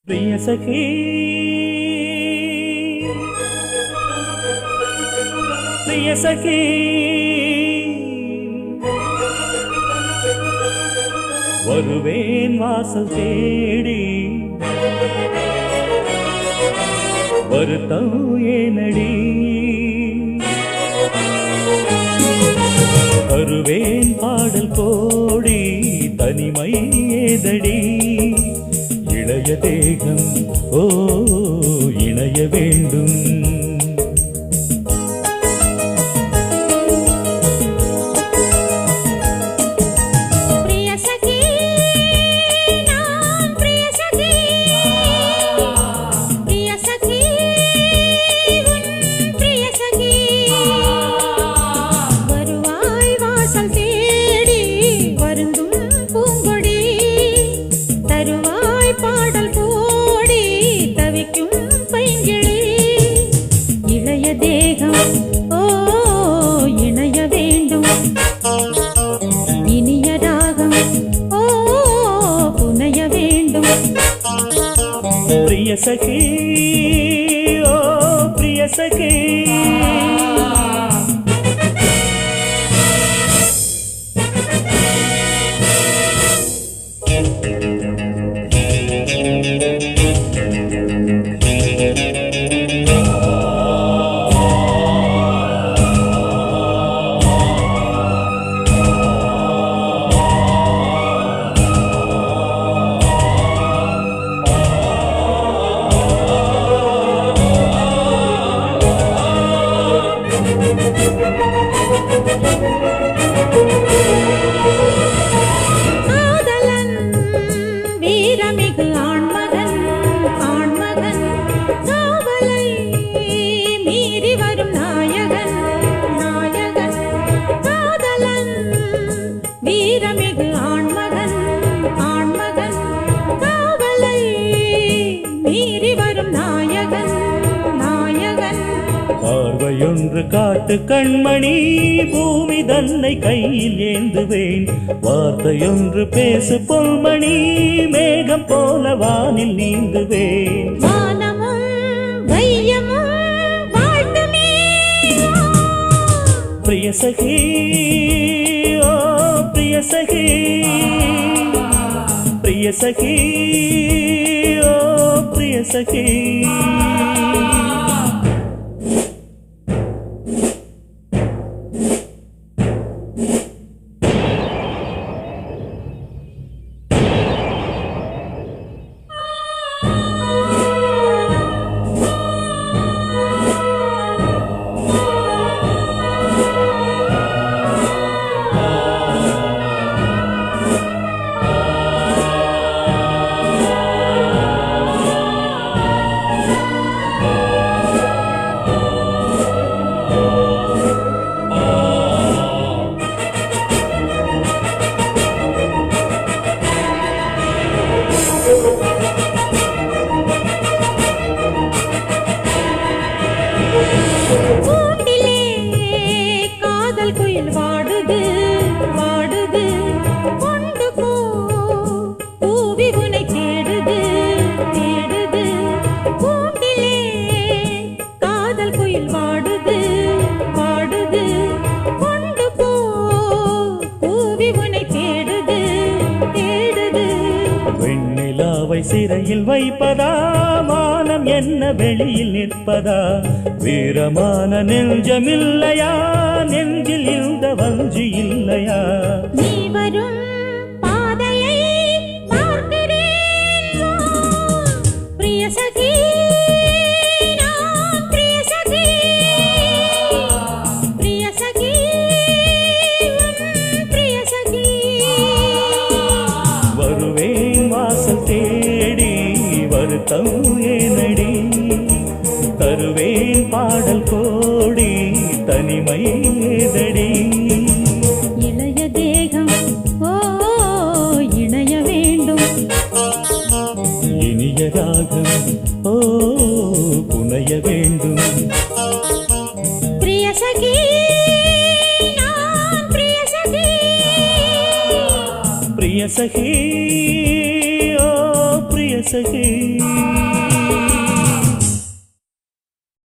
प्रिय सखी प्रिय सखी வருவேன் வாசல் தேடி வருத்தம் ஏனடி வருவேன் பாடல் கோடி தனிமை ஏதடி இளைய தேகம் ஓ இணைய வேண்டும் प्रिय सखी ओ प्रिय सखी பார்வையொன்று காட்டு கண்மணி பூமி தன்னை கையில் ஏந்துவேன் வார்த்தையொன்று பேசு பொன்மணி மேகம் போல வானில் நீந்துவேன் प्रिय सखी ओ प्रिय सखी प्रिय सखी ओ प्रिय सखी சிறையில் வைப்பதா மானம் என்ன வெளியில் நிற்பதா வீரமான நெஞ்சமில்லையா நெஞ்சில் இந்த வஞ்சி இல்லையா நீ வரும் பாதையை பார்க்கிறேன் प्रिय सखी प्रिय सखी प्रिय सखी प्रिय सखी வருவேன் வாசல் தேடி வருத்தம் ஏனடி தருவேன் பாடல் கோடி தனிமை ஏதடி இளைய தேகம் ஓ இணைய வேண்டும் இனிய ராகம் ஓ புனைய வேண்டும் प्रिय सखी प्रिय सखी प्रिय सखी ओ प्रिय சகி